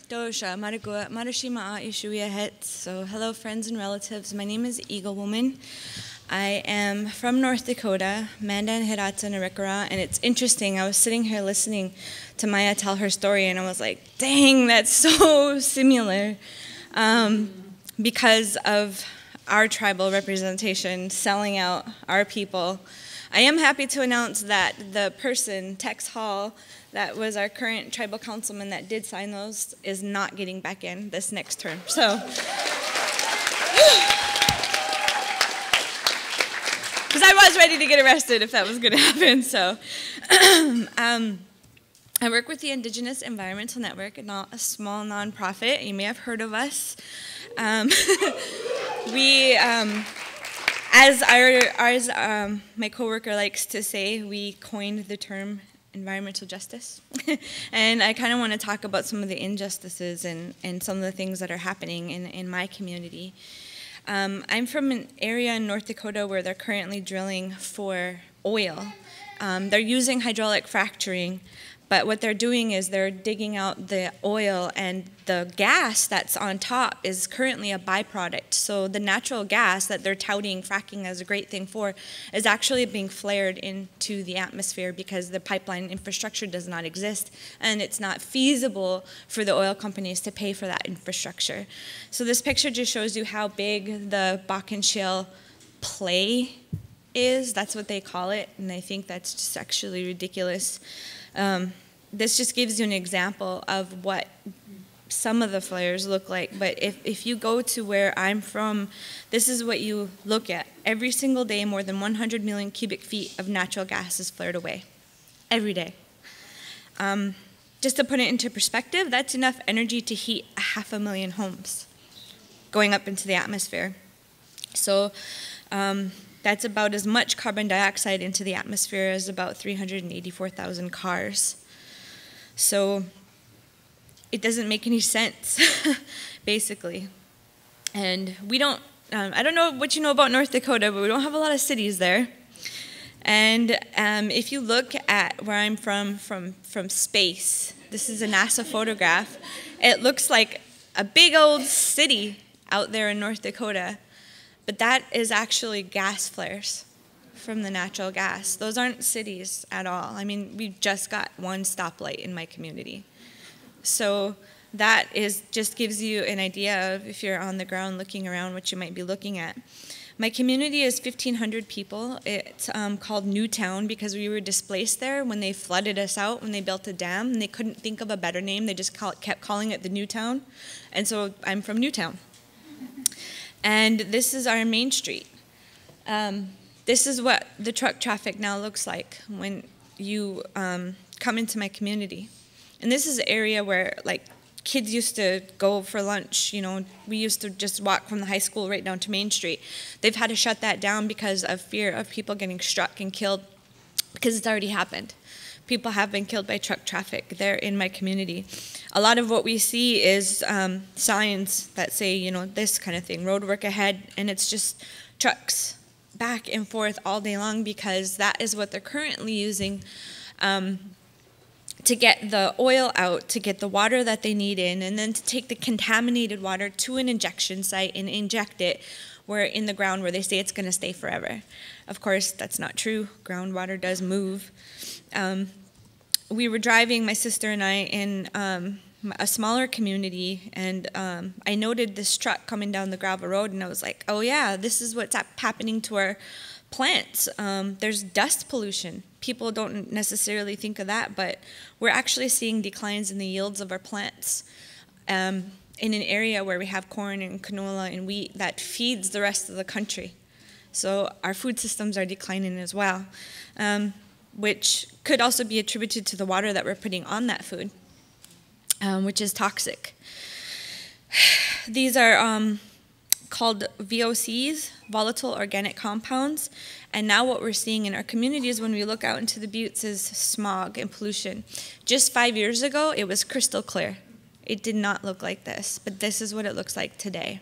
Dosha, Marigua, Marashima Ishuya Het. So, hello, friends and relatives. My name is Eagle Woman. I am from North Dakota, Mandan, Hidatsa, and Arikara. And it's interesting, I was sitting here listening to Maya tell her story, and I was like, dang, that's so similar. Because of our tribal representation selling out our people. I am happy to announce that the person, Tex Hall, that was our current tribal councilman that did sign those, is not getting back in this next term. So, because I was ready to get arrested if that was going to happen. So, I work with the Indigenous Environmental Network, a small nonprofit. You may have heard of us. As my coworker likes to say, we coined the term environmental justice. And I kind of want to talk about some of the injustices and some of the things that are happening in my community. I'm from an area in North Dakota where they're currently drilling for oil. They're using hydraulic fracturing, but what they're doing is they're digging out the oil, and the gas that's on top is currently a byproduct. So the natural gas that they're touting fracking as a great thing for is actually being flared into the atmosphere because the pipeline infrastructure does not exist, and it's not feasible for the oil companies to pay for that infrastructure. So this picture just shows you how big the Bakken Shale play is. That's what they call it, and I think that's just actually ridiculous. This just gives you an example of what some of the flares look like, but if you go to where I'm from, this is what you look at. Every single day, more than 100 million cubic feet of natural gas is flared away. Every day. Just to put it into perspective, that's enough energy to heat 500,000 homes going up into the atmosphere. So that's about as much carbon dioxide into the atmosphere as about 384,000 cars. So it doesn't make any sense, basically. And we don't, I don't know what you know about North Dakota, but we don't have a lot of cities there. And if you look at where I'm from space, this is a NASA photograph, it looks like a big old city out there in North Dakota. But that is actually gas flares from the natural gas. Those aren't cities at all. I mean, we just got one stoplight in my community. So that just gives you an idea of, if you're on the ground looking around, what you might be looking at. My community is 1,500 people. It's called Newtown because we were displaced there when they flooded us out, when they built a dam, and they couldn't think of a better name. They just kept calling it the Newtown. And so I'm from Newtown. And this is our main street. This is what the truck traffic now looks like when you come into my community. And this is an area where, like, kids used to go for lunch. You know, we used to just walk from the high school right down to Main Street. They've had to shut that down because of fear of people getting struck and killed, because it's already happened. People have been killed by truck traffic there in my community. A lot of what we see is signs that say, you know, this kind of thing, road work ahead, and it's just trucks back and forth all day long because that is what they're currently using to get the oil out, to get the water that they need in, and then to take the contaminated water to an injection site and inject it in the ground where they say it's going to stay forever. Of course, that's not true. Groundwater does move. We were driving, my sister and I, in a smaller community, and I noted this truck coming down the gravel road, and I was like, oh yeah, this is what's happening to our plants. There's dust pollution. People don't necessarily think of that, but we're actually seeing declines in the yields of our plants in an area where we have corn and canola and wheat that feeds the rest of the country. So our food systems are declining as well, which could also be attributed to the water that we're putting on that food, which is toxic. These are called VOCs, volatile organic compounds, and now what we're seeing in our communities when we look out into the buttes is smog and pollution. Just 5 years ago, it was crystal clear. It did not look like this, but this is what it looks like today.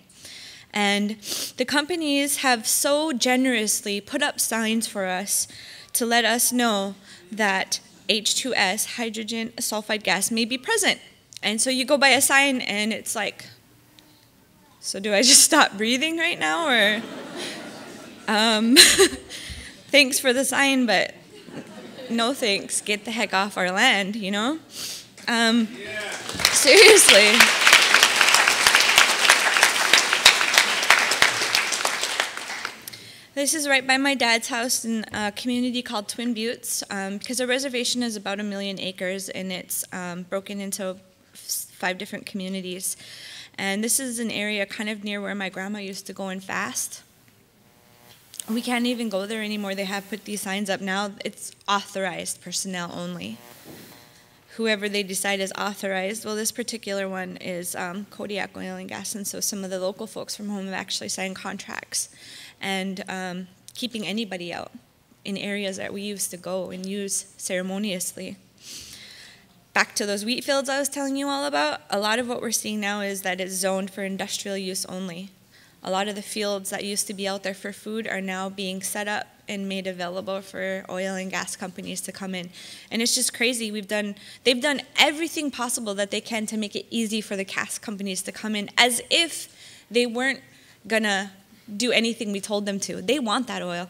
And the companies have so generously put up signs for us to let us know that H2S, hydrogen sulfide gas, may be present And so you go by a sign and it's like, so do I just stop breathing right now, or thanks for the sign, but no thanks, get the heck off our land, you know? Seriously. This is right by my dad's house in a community called Twin Buttes, because our reservation is about 1 million acres, and it's broken into 5 different communities. And this is an area kind of near where my grandma used to go and fast. We can't even go there anymore. They have put these signs up now. It's authorized personnel only. Whoever they decide is authorized. Well, this particular one is Kodiak Oil and Gas, and so some of the local folks from home have actually signed contracts and keeping anybody out in areas that we used to go and use ceremoniously. Back to those wheat fields I was telling you all about, a lot of what we're seeing now is that it's zoned for industrial use only. A lot of the fields that used to be out there for food are now being set up and made available for oil and gas companies to come in. And it's just crazy. They've done everything possible that they can to make it easy for the gas companies to come in, as if they weren't gonna do anything we told them to. They want that oil.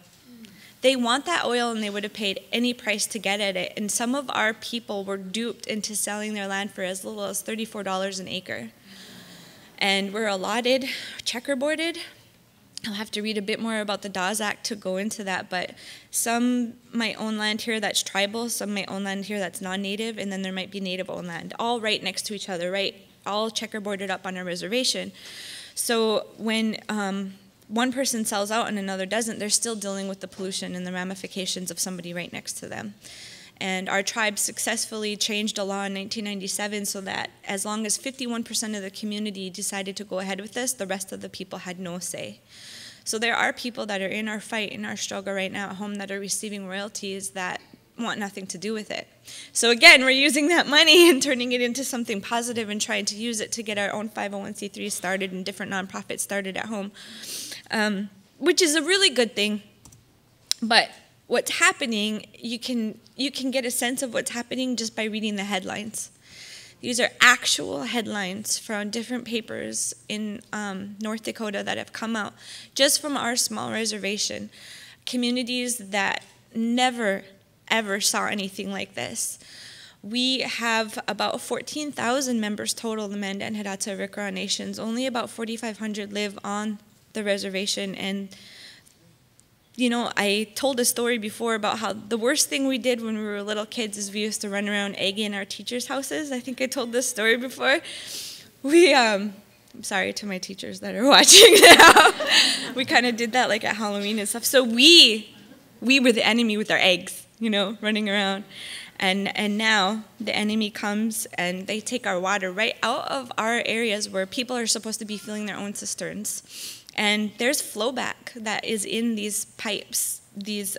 They want that oil, and they would have paid any price to get at it. And some of our people were duped into selling their land for as little as $34 an acre. And we're allotted, checkerboarded. I'll have to read a bit more about the Dawes Act to go into that, but some might own land here that's tribal, some might own land here that's non-native, and then there might be native-owned land, all right next to each other, right? All checkerboarded up on a reservation. So when one person sells out and another doesn't, they're still dealing with the pollution and the ramifications of somebody right next to them. And our tribe successfully changed a law in 1997 so that as long as 51% of the community decided to go ahead with this, the rest of the people had no say. So there are people that are in our fight, in our struggle right now at home, that are receiving royalties that want nothing to do with it. So again, we're using that money and turning it into something positive and trying to use it to get our own 501c3 started and different nonprofits started at home. Which is a really good thing, but what's happening, you can get a sense of what's happening just by reading the headlines. These are actual headlines from different papers in North Dakota that have come out just from our small reservation. Communities that never, ever saw anything like this. We have about 14,000 members total, the Mandan, Hidatsa, Arikara nations. Only about 4,500 live on the reservation. And you know, I told a story before about how the worst thing we did when we were little kids is we used to run around egging our teachers' houses. I think I told this story before. I'm sorry to my teachers that are watching now. We kind of did that like at Halloween and stuff. So we were the enemy with our eggs, you know, running around. And now the enemy comes and they take our water right out of our areas where people are supposed to be filling their own cisterns. And there's flowback that is in these pipes. These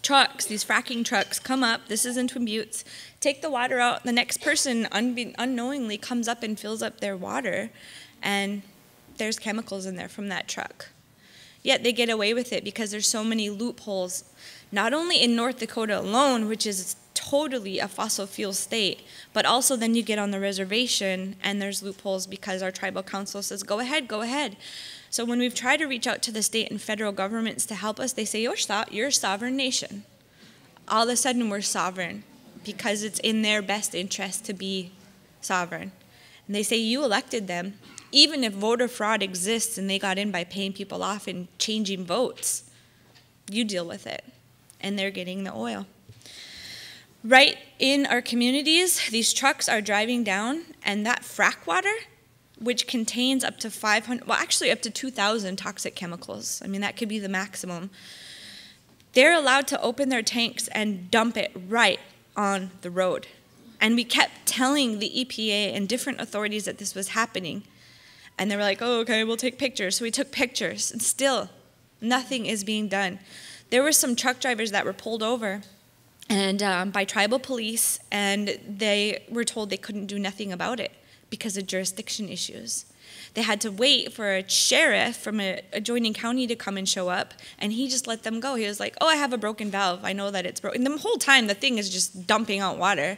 trucks, these fracking trucks come up, this is in Twin Buttes, take the water out, the next person unknowingly comes up and fills up their water, and there's chemicals in there from that truck. Yet they get away with it because there's so many loopholes, not only in North Dakota alone, which is totally a fossil fuel state, but also then you get on the reservation and there's loopholes because our tribal council says, go ahead, go ahead. So when we've tried to reach out to the state and federal governments to help us, they say, you're a sovereign nation. All of a sudden we're sovereign because it's in their best interest to be sovereign. And they say, you elected them. Even if voter fraud exists and they got in by paying people off and changing votes, you deal with it. And they're getting the oil. Right in our communities, these trucks are driving down, and that frack water, which contains up to 500, well, actually up to 2,000 toxic chemicals. I mean, that could be the maximum. They're allowed to open their tanks and dump it right on the road. And we kept telling the EPA and different authorities that this was happening. And they were like, oh, okay, we'll take pictures. So we took pictures, and still nothing is being done. There were some truck drivers that were pulled over and by tribal police, and they were told they couldn't do nothing about it because of jurisdiction issues. They had to wait for a sheriff from an adjoining county to come and show up, and he just let them go. He was like, oh, I have a broken valve. I know that it's broken. The whole time, the thing is just dumping out water.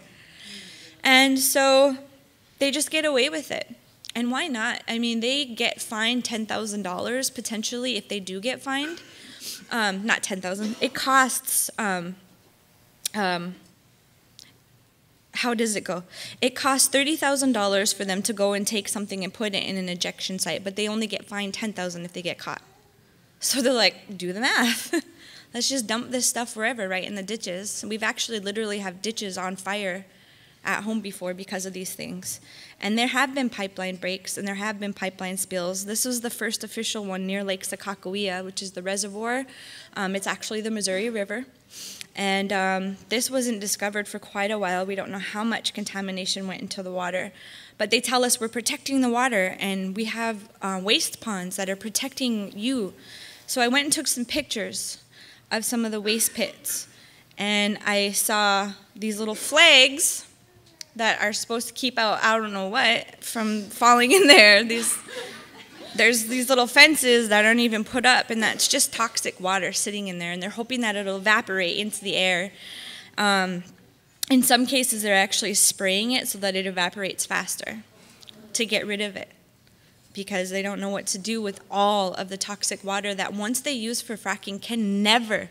And so they just get away with it. And why not? I mean, they get fined $10,000 potentially if they do get fined. Not 10,000. It costs, how does it go? It costs $30,000 for them to go and take something and put it in an ejection site, but they only get fined $10,000 if they get caught. So they're like, do the math. Let's just dump this stuff wherever, right, in the ditches. We've actually literally have ditches on fire at home before because of these things. And there have been pipeline breaks and there have been pipeline spills. This was the first official one near Lake Sakakawea, which is the reservoir. It's actually the Missouri River. And this wasn't discovered for quite a while. We don't know how much contamination went into the water. But they tell us we're protecting the water, and we have waste ponds that are protecting you. So I went and took some pictures of some of the waste pits. And I saw these little flags that are supposed to keep out, I don't know what, from falling in there. There's these little fences that aren't even put up, and that's just toxic water sitting in there, and they're hoping that it'll evaporate into the air. In some cases, they're actually spraying it so that it evaporates faster to get rid of it, because they don't know what to do with all of the toxic water that once they use for fracking can never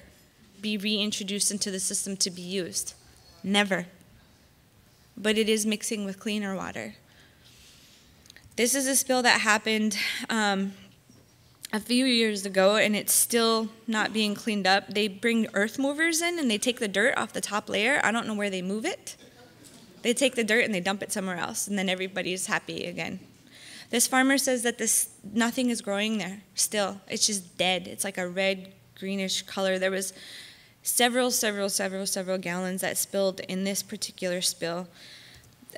be reintroduced into the system to be used. Never. But it is mixing with cleaner water. This is a spill that happened a few years ago, and it's still not being cleaned up. They bring earth movers in, and they take the dirt off the top layer. I don't know where they move it. They take the dirt and they dump it somewhere else, and then everybody's happy again. This farmer says that nothing is growing there still. It's just dead. It's like a red, greenish color. There was several gallons that spilled in this particular spill.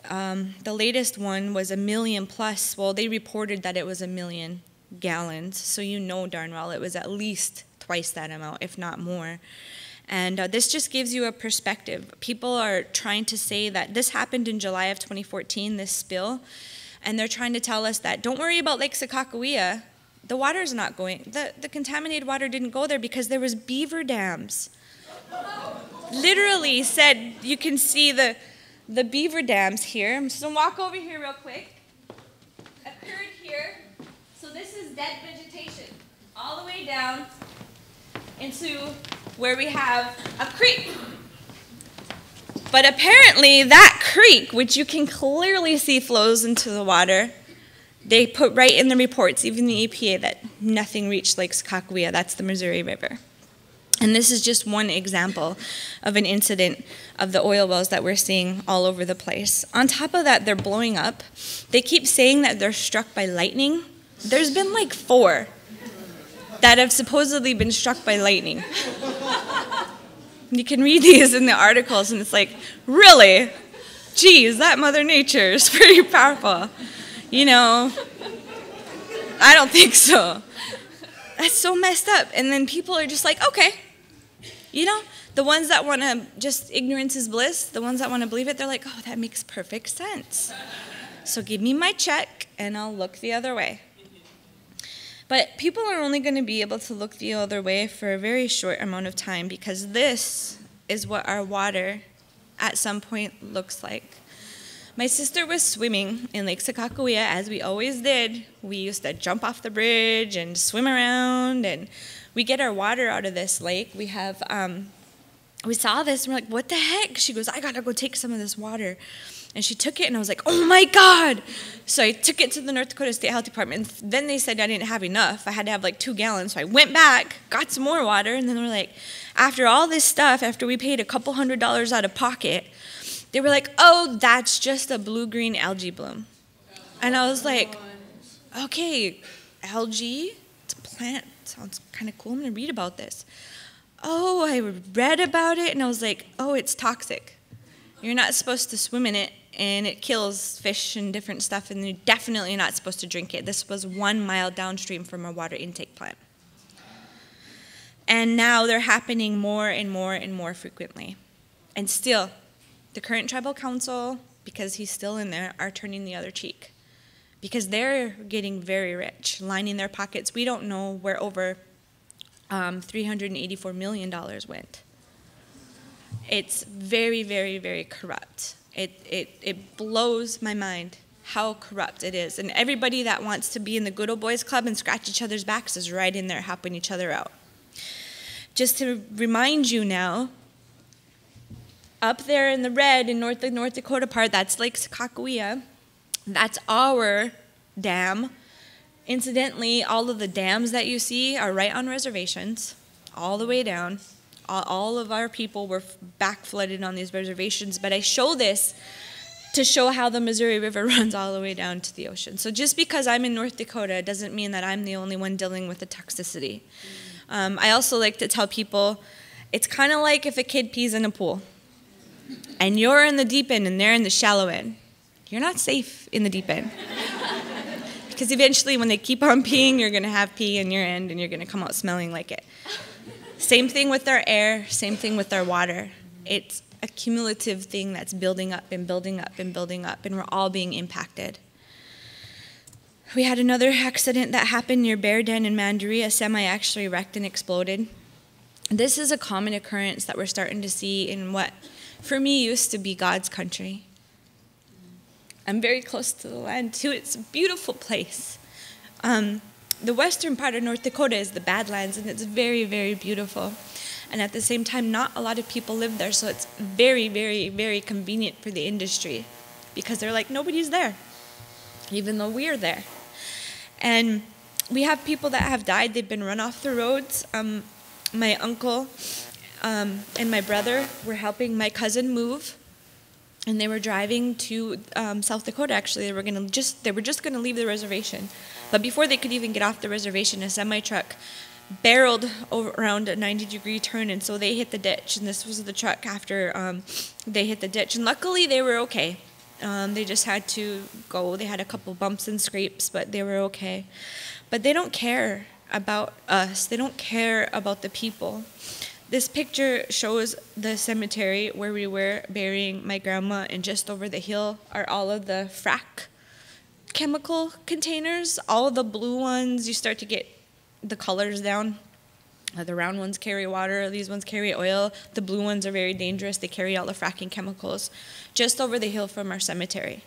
The latest one was 1 million plus. Well, they reported that it was 1 million gallons, so you know darn well it was at least twice that amount, if not more. And this just gives you a perspective. People are trying to say that this happened in July of 2014, this spill, and they're trying to tell us that don't worry about Lake Sakakawea. The water's not going, the contaminated water didn't go there because there was beaver dams. Literally said, you can see the beaver dams here. I'm just gonna walk over here real quick. Occurred here. So this is dead vegetation all the way down into where we have a creek. But apparently that creek, which you can clearly see flows into the water, they put right in the reports, even the EPA, that nothing reached Lake Sakakawea. That's the Missouri River. And this is just one example of an incident of the oil wells that we're seeing all over the place. On top of that, they're blowing up. They keep saying that they're struck by lightning. There's been like 4 that have supposedly been struck by lightning. You can read these in the articles, and it's like, really? Geez, that Mother Nature is pretty powerful. You know, I don't think so. That's so messed up. And then people are just like, okay. You know, the ones that want to just ignorance is bliss, the ones that want to believe it, they're like, oh, that makes perfect sense. So give me my check, and I'll look the other way. But people are only going to be able to look the other way for a very short amount of time, because this is what our water at some point looks like. My sister was swimming in Lake Sakakawea, as we always did. We used to jump off the bridge and swim around, and we get our water out of this lake. We have, we saw this, and we're like, what the heck? She goes, I gotta go take some of this water. And she took it, and I was like, oh my God. So I took it to the North Dakota State Health Department. And then they said I didn't have enough. I had to have like 2 gallons. So I went back, got some more water, and then we're like, after all this stuff, after we paid a couple $100s out of pocket, they were like, oh, that's just a blue-green algae bloom. And I was like, okay, algae, it's a plant. Sounds kind of cool. I'm going to read about this. Oh, I read about it, and I was like, oh, it's toxic. You're not supposed to swim in it, and it kills fish and different stuff, and you're definitely not supposed to drink it. This was 1 mile downstream from a water intake plant. And now they're happening more and more and more frequently. And still, the current tribal council, because he's still in there, are turning the other cheek. Because they're getting very rich, lining their pockets. We don't know where over $384 million went. It's very, very, very corrupt. It blows my mind how corrupt it is. And everybody that wants to be in the good old boys club and scratch each other's backs is right in there helping each other out. Just to remind you now, up there in the red in the North Dakota part, that's Lake Sakakawea. That's our dam. Incidentally, all of the dams that you see are right on reservations, all the way down. All of our people were back flooded on these reservations, but I show this to show how the Missouri River runs all the way down to the ocean. So just because I'm in North Dakota doesn't mean that I'm the only one dealing with the toxicity. I also like to tell people, it's kind of like if a kid pees in a pool, and you're in the deep end and they're in the shallow end. You're not safe in the deep end. Because eventually when they keep on peeing, you're going to have pee in your end and you're going to come out smelling like it. Same thing with our air, same thing with our water. It's a cumulative thing that's building up and building up and building up, and we're all being impacted. We had another accident that happened near Bear Den in Mandaree. A semi actually wrecked and exploded. This is a common occurrence that we're starting to see in what, for me, used to be God's country. I'm very close to the land, too. It's a beautiful place. The western part of North Dakota is the Badlands, and it's very, very beautiful. And at the same time, not a lot of people live there, so it's very, very, very convenient for the industry because they're like, nobody's there, even though we're there. And we have people that have died. They've been run off the roads. My uncle and my brother were helping my cousin move. And they were driving to South Dakota, actually. They were just going to leave the reservation. But before they could even get off the reservation, a semi-truck barreled around a 90-degree turn, and so they hit the ditch. And this was the truck after they hit the ditch. And luckily, they were okay. They just had to go. They had a couple bumps and scrapes, but they were okay. But they don't care about us. They don't care about the people. This picture shows the cemetery where we were burying my grandma, and just over the hill are all of the Frack chemical containers. All of the blue ones, you start to get the colors down. The round ones carry water, these ones carry oil. The blue ones are very dangerous. They carry all the fracking chemicals just over the hill from our cemetery.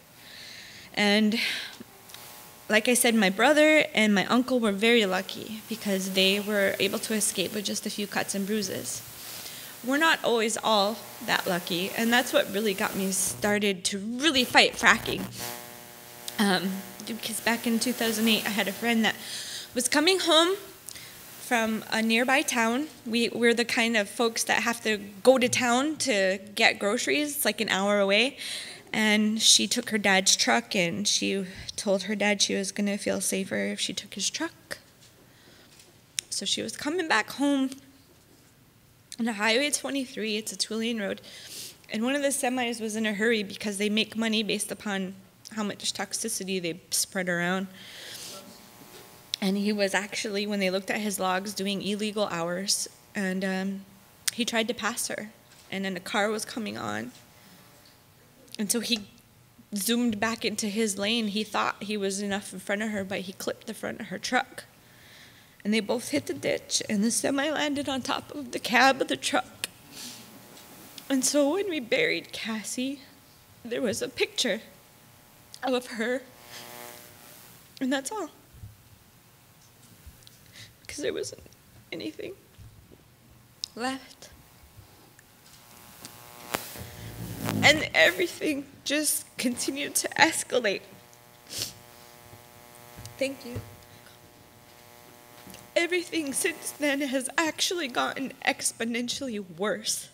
And like I said, my brother and my uncle were very lucky because they were able to escape with just a few cuts and bruises. We're not always all that lucky, and that's what really got me started to really fight fracking. Because back in 2008, I had a friend that was coming home from a nearby town. We're the kind of folks that have to go to town to get groceries. It's like an hour away. And she took her dad's truck, and she told her dad she was going to feel safer if she took his truck. So she was coming back home on Highway 23. It's a two-lane road. And one of the semis was in a hurry because they make money based upon how much toxicity they spread around. And he was actually, when they looked at his logs, doing illegal hours. And he tried to pass her. And then a car was coming on. And so he zoomed back into his lane. He thought he was enough in front of her, but he clipped the front of her truck. And they both hit the ditch, and the semi landed on top of the cab of the truck. And so when we buried Cassie, there was a picture of her, and that's all. Because there wasn't anything left. And everything just continued to escalate. Thank you. Everything since then has actually gotten exponentially worse.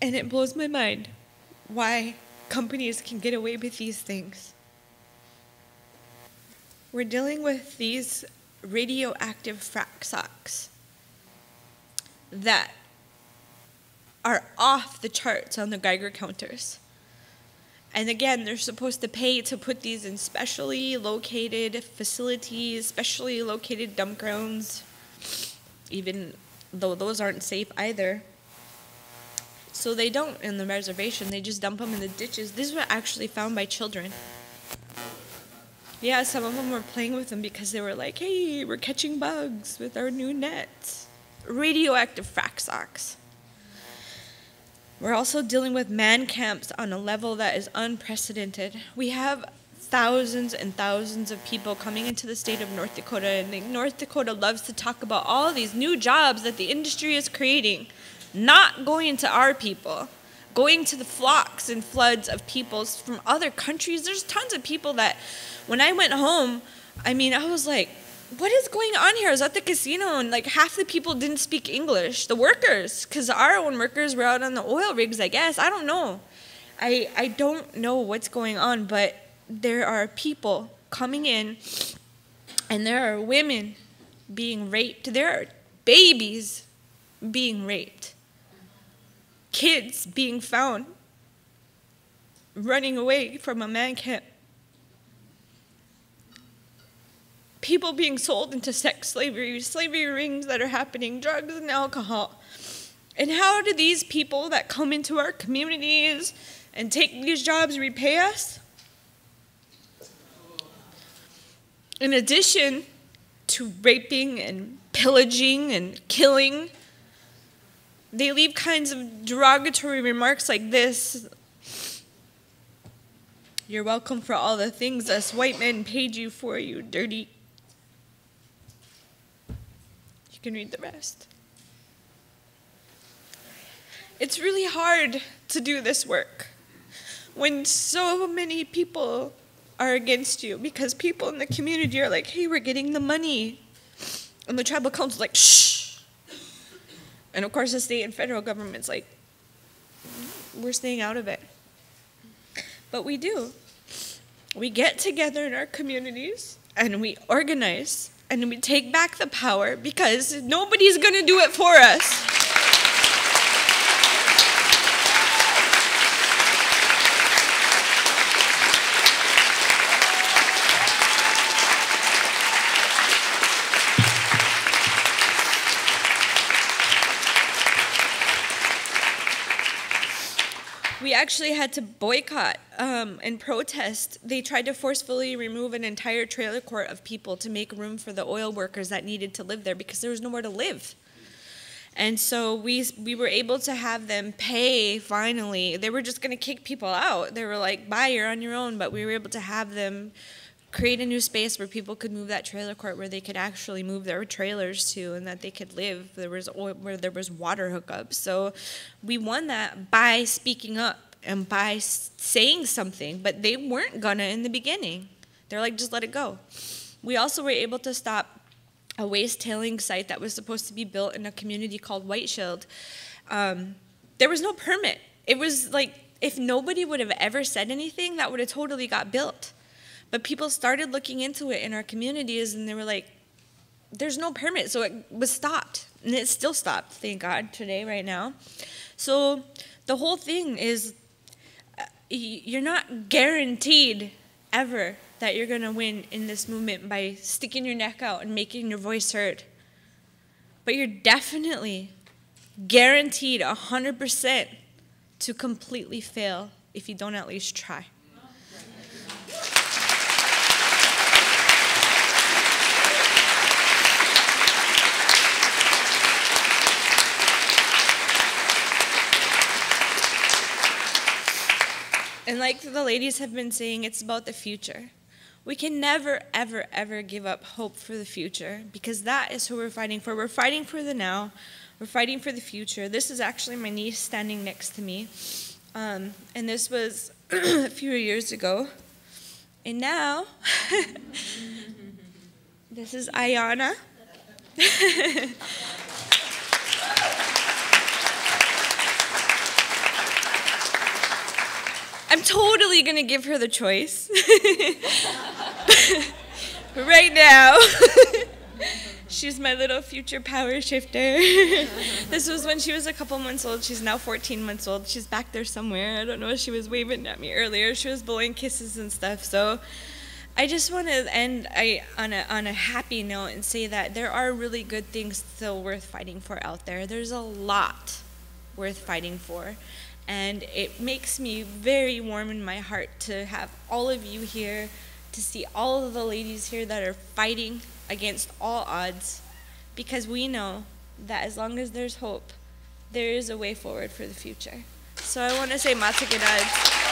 And it blows my mind why companies can get away with these things. We're dealing with these radioactive frack socks that are off the charts on the Geiger counters. And again, they're supposed to pay to put these in specially located facilities, specially located dump grounds, even though those aren't safe either. So they don't in the reservation, they just dump them in the ditches. These were actually found by children. Yeah, some of them were playing with them because they were like, hey, we're catching bugs with our new nets. Radioactive frack socks. We're also dealing with man camps on a level that is unprecedented. We have thousands and thousands of people coming into the state of North Dakota, and North Dakota loves to talk about all these new jobs that the industry is creating, not going to our people, going to the flocks and floods of peoples from other countries. There's tons of people that, when I went home, I was like, what is going on here? I was at the casino, and like half the people didn't speak English, the workers, because our own workers were out on the oil rigs, I guess. I don't know. I don't know what's going on, but there are people coming in, and there are women being raped. There are babies being raped. Kids being found running away from a man camp. People being sold into sex slavery rings that are happening, drugs and alcohol. And how do these people that come into our communities and take these jobs repay us? In addition to raping and pillaging and killing, they leave kinds of derogatory remarks like this. You're welcome for all the things us white men paid you for, you dirty. You can read the rest. It's really hard to do this work when so many people are against you, because people in the community are like, hey, we're getting the money. And the tribal council's like, shh. And of course the state and federal government's like, we're staying out of it. But we do. We get together in our communities and we organize and we take back the power, because nobody's going to do it for us. We actually had to boycott and protest. They tried to forcefully remove an entire trailer court of people to make room for the oil workers that needed to live there, because there was nowhere to live. And so we were able to have them pay, finally. They were just going to kick people out. They were like, bye, you're on your own. But we were able to have them create a new space where people could move that trailer court, where they could actually move their trailers to, and that they could live. There was oil, where there was water hookups. So we won that by speaking up and by saying something, but they weren't gonna in the beginning. They're like, just let it go. We also were able to stop a waste tailing site that was supposed to be built in a community called White Shield. There was no permit. It was like, if nobody would have ever said anything, that would have totally got built. But people started looking into it in our communities, and they were like, there's no permit. So it was stopped, and it's still stopped, thank God, today, right now. So the whole thing is, you're not guaranteed ever that you're going to win in this movement by sticking your neck out and making your voice heard. But you're definitely guaranteed 100% to completely fail if you don't at least try. And like the ladies have been saying, it's about the future. We can never, ever, ever give up hope for the future, because that is who we're fighting for. We're fighting for the now. We're fighting for the future. This is actually my niece standing next to me. And this was a few years ago. And now, this is Ayana. I'm totally going to give her the choice. But right now, she's my little future power shifter. This was when she was a couple months old. She's now 14 months old. She's back there somewhere. I don't know if she was waving at me earlier. She was blowing kisses and stuff. So I just want to end on a happy note and say that there are really good things still worth fighting for out there. There's a lot worth fighting for. And it makes me very warm in my heart to have all of you here, to see all of the ladies here that are fighting against all odds, because we know that as long as there's hope, there is a way forward for the future. So I want to say matsukedad.